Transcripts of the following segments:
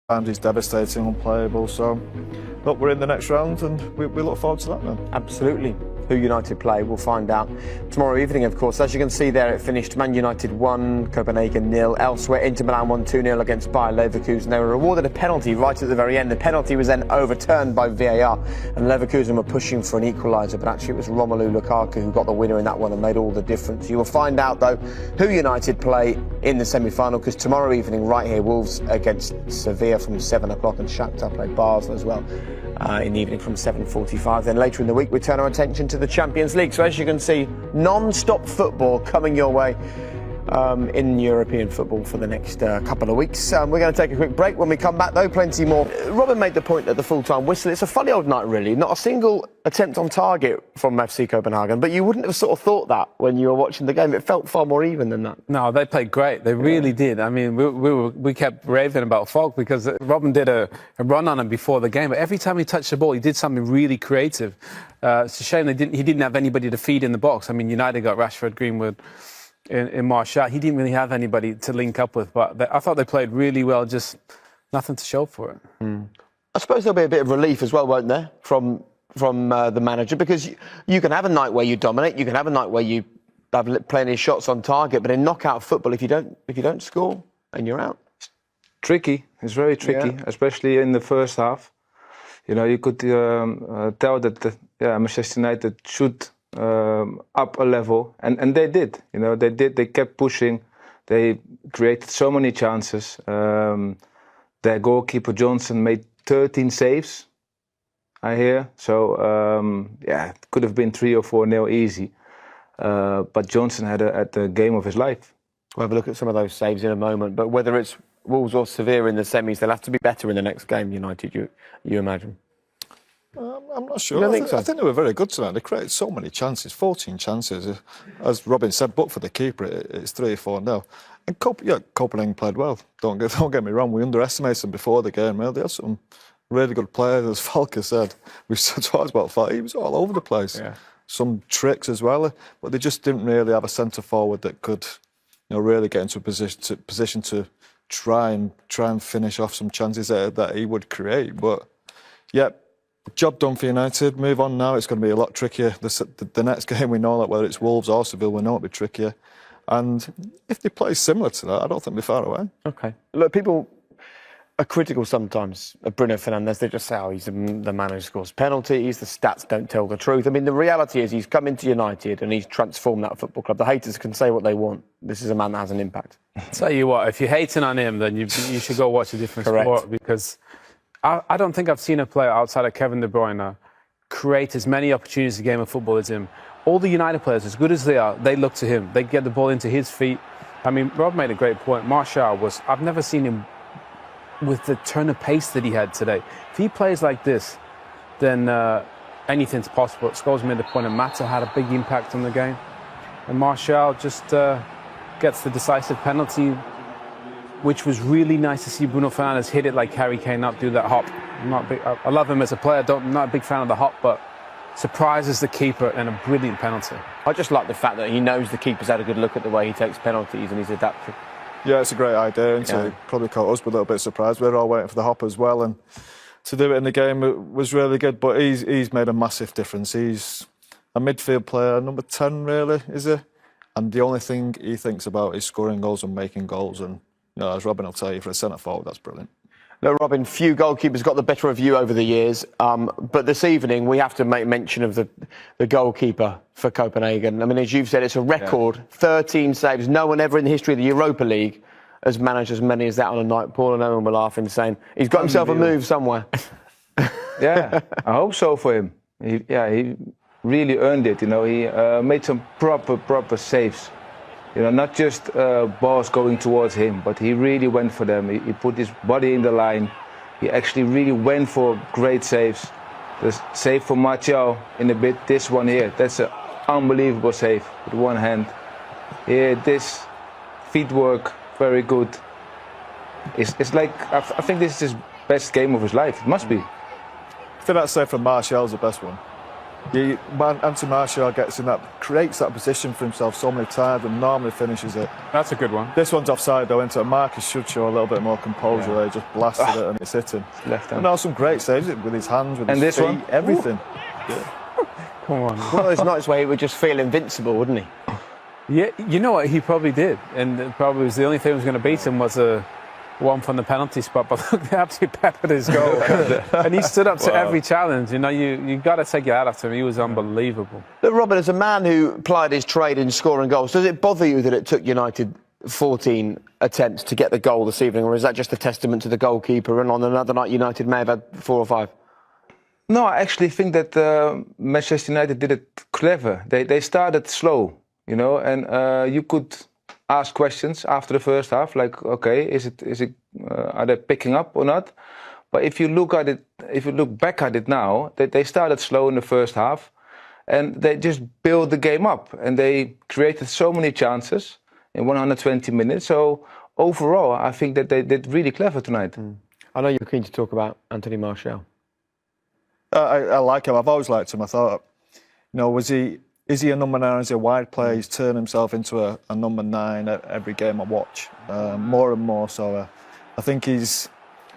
Sometimes he's devastating, unplayable. So, look, we're in the next round, and we look forward to that then. Absolutely. Who United play, we'll find out tomorrow evening, of course. As you can see there, it finished Man United 1, Copenhagen 0. Elsewhere, Inter Milan won 2-0 against Bayer Leverkusen. They were awarded a penalty right at the very end. The penalty was then overturned by VAR, and Leverkusen were pushing for an equaliser, but actually it was Romelu Lukaku who got the winner in that one and made all the difference. You will find out, though, who United play in the semi-final, because tomorrow evening, right here, Wolves against Sevilla from 7 o'clock, and Shakhtar play Basel as well in the evening from 7:45. Then later in the week, we turn our attention to the Champions League. So as you can see, non-stop football coming your way in European football for the next couple of weeks. We're going to take a quick break. When we come back, though, plenty more. Robin made the point at the full-time whistle. It's a funny old night, really. Not a single attempt on target from FC Copenhagen, but you wouldn't have sort of thought that when you were watching the game. It felt far more even than that. No, they played great. They really did. I mean, we kept raving about Falk because Robin did a run on him before the game, but every time he touched the ball, he did something really creative. It's a shame he didn't have anybody to feed in the box. I mean, United got Rashford, Greenwood, in Martial. He didn't really have anybody to link up with, but I thought they played really well, just nothing to show for it. I suppose there'll be a bit of relief as well, won't there, from the manager, because you can have a night where you dominate, you can have a night where you have plenty of shots on target, but in knockout football, if you don't score, and you're out. Tricky. It's very tricky, especially in the first half. You know, you could tell that Manchester United should up a level, and they did. You know, they did. They kept pushing. They created so many chances. Their goalkeeper Johnson made 13 saves, I hear. So it could have been 3 or 4-0 easy. But Johnson had the game of his life. We'll have a look at some of those saves in a moment. But whether it's Wolves or Sevilla in the semis, they'll have to be better in the next game. United, you imagine? I'm not sure. I think they were very good tonight. They created so many chances, 14 chances. As Robin said, but for the keeper, it's 3-4-0. And Copenhagen played well. Don't get me wrong. We underestimated them before the game. Well, they had some really good players, as Falker said. We've talked about Falker. He was all over the place. Yeah. Some tricks as well, but they just didn't really have a centre forward that could, really get into a position to try and finish off some chances that he would create. But yeah. Job done for United. Move on now. It's going to be a lot trickier. The next game, we know that whether it's Wolves or Seville, we know it'll be trickier. And if they play similar to that, I don't think they're far away. Okay. Look, people are critical sometimes of Bruno Fernandes. They just say, he's the man who scores penalties. The stats don't tell the truth. I mean, the reality is he's come into United and he's transformed that football club. The haters can say what they want. This is a man that has an impact. Tell you what, if you're hating on him, then you should go watch a different sport, because I don't think I've seen a player outside of Kevin De Bruyne create as many opportunities in the game of football as him. All the United players, as good as they are, they look to him. They get the ball into his feet. I mean, Rob made a great point. Martial I've never seen him with the turn of pace that he had today. If he plays like this, then anything's possible. Scholes made the point, and Mata had a big impact on the game. And Martial just gets the decisive penalty, which was really nice to see Bruno Fernandes hit it like Harry Kane up, do that hop. I love him as a player, not a big fan of the hop, but surprises the keeper and a brilliant penalty. I just like the fact that he knows the keeper's had a good look at the way he takes penalties and he's adapted. Yeah, it's a great idea, and it probably caught us a little bit surprised. We were all waiting for the hop as well, and to do it in the game was really good, but he's made a massive difference. He's a midfield player, number 10 really, is he? And the only thing he thinks about is scoring goals and making goals, and as Robin will tell you, for a centre forward, that's brilliant. Look, Robin, few goalkeepers got the better of you over the years, but this evening we have to make mention of the goalkeeper for Copenhagen. I mean, as you've said, it's a record, 13 saves. No one ever in the history of the Europa League has managed as many as that on a night. Paul and Owen were laughing, saying he's got himself a move somewhere. Yeah, I hope so for him. He really earned it. He made some proper saves. Not just balls going towards him, but he really went for them. He put his body in the line. He actually really went for great saves. The save for Martial in a bit, this one here, that's an unbelievable save with one hand. Here, this feet work, very good. It's like, I think this is his best game of his life. It must be. I think that save from Martial is the best one. Anthony Martial gets in that, creates that position for himself so many times and normally finishes it. That's a good one. This one's offside though, into Marcus should show a little bit more composure there. He just blasted it and it's hitting. Left hand. And also some great saves with his hands, with And his this feet, one? everything. Come on. Well, it's nice way he would just feel invincible, wouldn't he? Yeah, you know what? He probably did. And it probably was the only thing that was going to beat him was a one from the penalty spot. But look, they absolutely peppered his goal. And he stood up to every challenge. You know, you got to take your hat off to him. He was unbelievable. Look, Robin, as a man who plied his trade in scoring goals, does it bother you that it took United 14 attempts to get the goal this evening, or is that just a testament to the goalkeeper and on another night United may have had 4 or 5? No, I actually think that Manchester United did it clever. They started slow, you know, and you could ask questions after the first half, like, okay, are they picking up or not? But if you look at it, if you look back at it now, they started slow in the first half, and they just built the game up, and they created so many chances in 120 minutes. So overall, I think that they did really clever tonight. I know you're keen to talk about Anthony Martial. I like him. I've always liked him. I thought, you know, is he a number 9? Is he a wide player? He's turned himself into a number 9 at every game I watch, more and more. So I think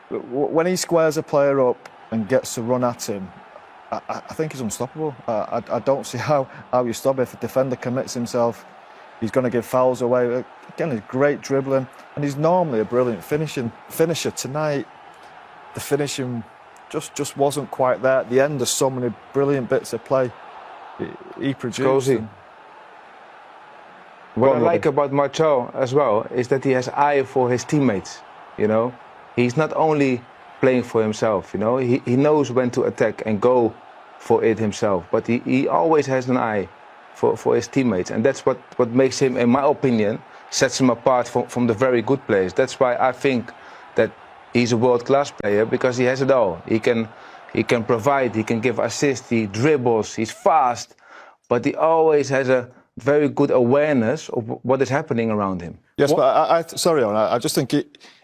when he squares a player up and gets to run at him, I think he's unstoppable. I don't see how you stop it. If a defender commits himself, he's going to give fouls away. Again, he's great dribbling, and he's normally a brilliant finisher. Tonight, the finishing just wasn't quite there. At the end, there's so many brilliant bits of play he produced. What I like about Martial as well is that he has eye for his teammates. You know, he's not only playing for himself. You know, he knows when to attack and go for it himself. But he always has an eye for his teammates, and that's what makes him, in my opinion, sets him apart from the very good players. That's why I think that he's a world-class player, because he has it all. He can provide, he can give assists, he dribbles, he's fast, but he always has a very good awareness of what is happening around him. Yes, but sorry, Owen, I just think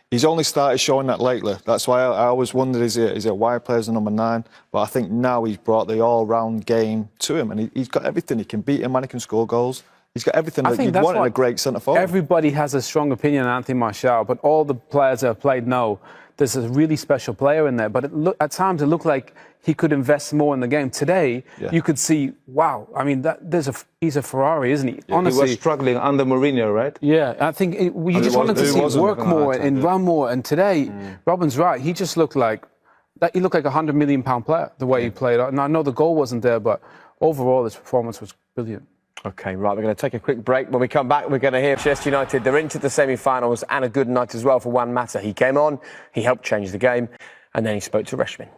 he's only started showing that lately. That's why I always wondered, is he a wide player as a number 9? But I think now he's brought the all-round game to him, and he's got everything. He can beat him and he can score goals. He's got everything that you'd want in a great centre-forward. Everybody has a strong opinion on Anthony Martial, but all the players that have played know there's a really special player in there. But at times it looked like he could invest more in the game. Today, you could see, wow, I mean, he's a Ferrari, isn't he? Yeah, honestly, he was struggling under Mourinho, right? Yeah, I think you just wanted to see him work more and run more. And today, Robin's right, he just looked like he looked like a £100 million player, the way he played. And I know the goal wasn't there, but overall his performance was brilliant. OK, right, we're going to take a quick break. When we come back, we're going to hear Manchester United. They're into the semi-finals, and a good night as well for Juan Mata. He came on, he helped change the game, and then he spoke to Reshmin.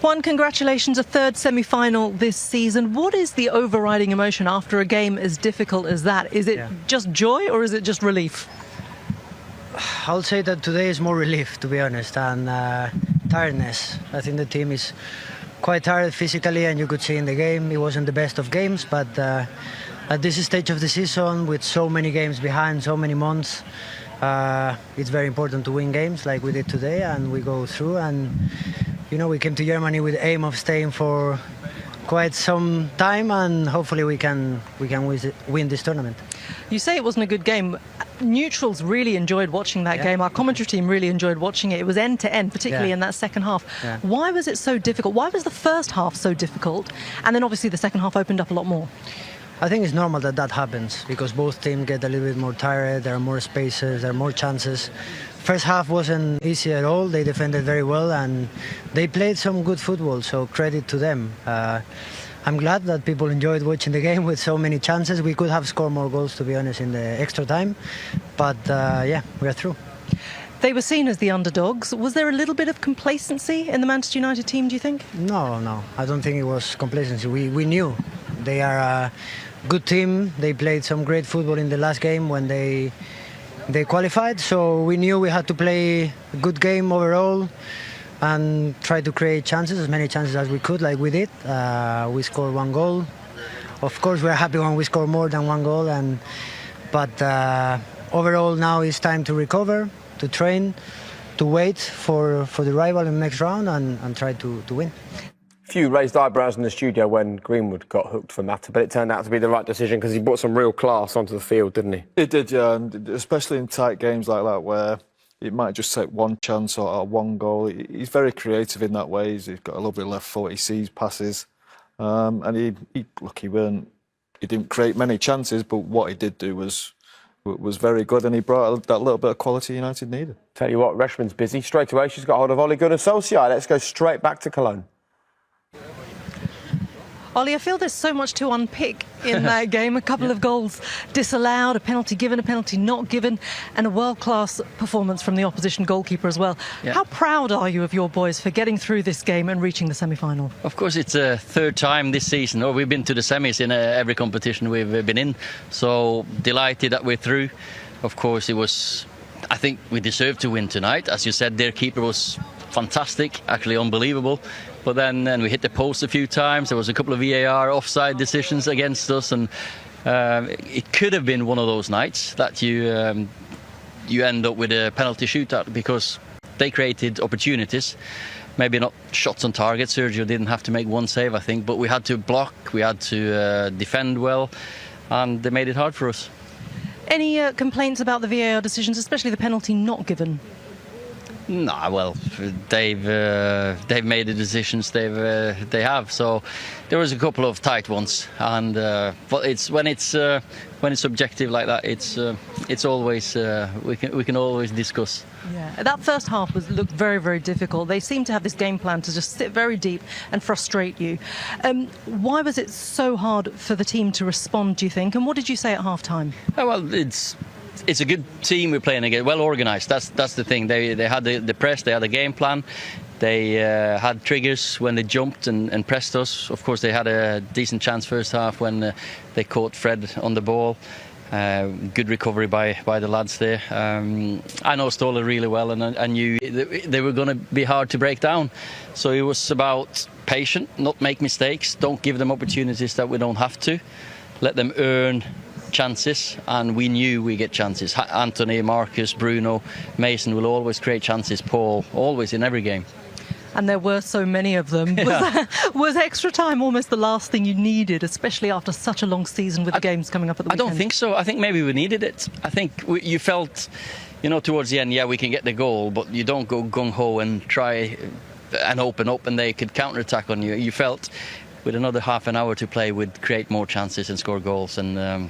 Juan, congratulations, a third semi-final this season. What is the overriding emotion after a game as difficult as that? Is it just joy or is it just relief? I'll say that today is more relief, to be honest, and tiredness. I think the team is quite tired physically, and you could see in the game it wasn't the best of games, but at this stage of the season, with so many games behind, so many months, it's very important to win games like we did today, and we go through. And you know, we came to Germany with the aim of staying for quite some time, and hopefully we can win this tournament. You say it wasn't a good game. Neutrals really enjoyed watching that game. Our commentary team really enjoyed watching it. It was end to end, particularly in that second half. Why was it so difficult? Why was the first half so difficult? And then obviously the second half opened up a lot more. I think it's normal that happens, because both teams get a little bit more tired. There are more spaces, there are more chances. First half wasn't easy at all. They defended very well and they played some good football, so credit to them. I'm glad that people enjoyed watching the game with so many chances. We could have scored more goals, to be honest, in the extra time. But yeah, we're through. They were seen as the underdogs. Was there a little bit of complacency in the Manchester United team, do you think? No. I don't think it was complacency. We knew they are a good team. They played some great football in the last game when they qualified. So we knew we had to play a good game overall and try to create chances, as many chances as we could, like we did. We scored 1 goal. Of course, we're happy when we score more than 1 goal. But overall, now it's time to recover, to train, to wait for the rival in the next round and try to win. Few raised eyebrows in the studio when Greenwood got hooked for Mata, but it turned out to be the right decision because he brought some real class onto the field, didn't he? It did, yeah, and especially in tight games like that where it might just take one chance or one goal. He's very creative in that way. He's got a lovely left foot. He sees passes, and he didn't create many chances, but what he did do was very good, and he brought that little bit of quality United needed. Tell you what, Reshman's busy. Straight away, she's got hold of Ole Gunnar Solskjaer. Let's go straight back to Cologne. Ollie, I feel there's so much to unpick in that game. A couple of goals disallowed, a penalty given, a penalty not given, and a world-class performance from the opposition goalkeeper as well. Yeah. How proud are you of your boys for getting through this game and reaching the semi-final? Of course, it's a third time this season. We've been to the semis in every competition we've been in. So delighted that we're through. Of course, I think we deserved to win tonight. As you said, their keeper was fantastic, actually unbelievable. But then we hit the post a few times. There was a couple of VAR offside decisions against us, and it could have been one of those nights that you end up with a penalty shootout because they created opportunities. Maybe not shots on target. Sergio didn't have to make one save, I think, but we had to block, we had to defend well, and they made it hard for us. Any complaints about the VAR decisions, especially the penalty not given? No, well, they've made the decisions they have. So there was a couple of tight ones, and but it's when it's subjective like that, it's always we can always discuss. Yeah, that first half looked very, very difficult. They seem to have this game plan to just sit very deep and frustrate you. Why was it so hard for the team to respond, do you think? And what did you say at half time? Well, it's a good team we're playing against, well organised. That's the thing. They had the press, they had a game plan. They had triggers when they jumped and pressed us. Of course, they had a decent chance first half when they caught Fred on the ball. Good recovery by the lads there. I know Ståle really well, and I knew they were going to be hard to break down. So it was about patient, not make mistakes, don't give them opportunities that we don't have to. Let them earn chances, and we knew we get chances. Anthony, Marcus, Bruno, Mason will always create chances. Paul, always in every game. And there were so many of them. Yeah. Was extra time almost the last thing you needed, especially after such a long season with the games coming up at the weekend? I don't think so. I think maybe we needed it. I think you felt, towards the end, yeah, we can get the goal, but you don't go gung-ho and try and open up and they could counter-attack on you. You felt with another half an hour to play, we'd create more chances and score goals. And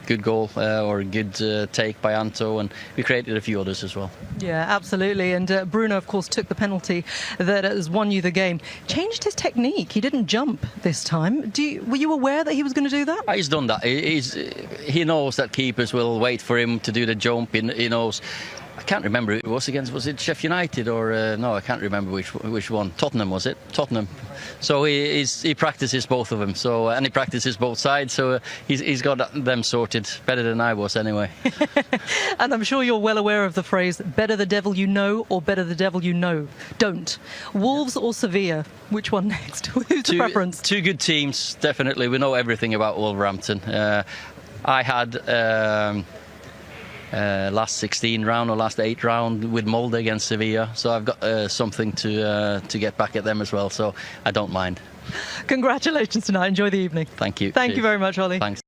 good goal or good take by Anto, and we created a few others as well. Yeah, absolutely. And Bruno, of course, took the penalty that has won you the game. Changed his technique. He didn't jump this time. Were you aware that he was going to do that? He's done that. He knows that keepers will wait for him to do the jump. He knows. I can't remember who it was against. Was it Sheffield United or no? I can't remember which one. Tottenham, was it? Tottenham. So he practices both of them. So and he practices both sides. So he's got them sorted better than I was anyway. And I'm sure you're well aware of the phrase "better the devil you know" or "better the devil you know don't." Wolves or Sevilla? Which one next? Who's the preference? Two good teams, definitely. We know everything about Wolverhampton. I had. Last 16 round or last 8 round with Molde against Sevilla, so I've got something to get back at them as well, so I don't mind. Congratulations tonight. Enjoy the evening. Thank you. Thank you very much, Ollie. Thanks.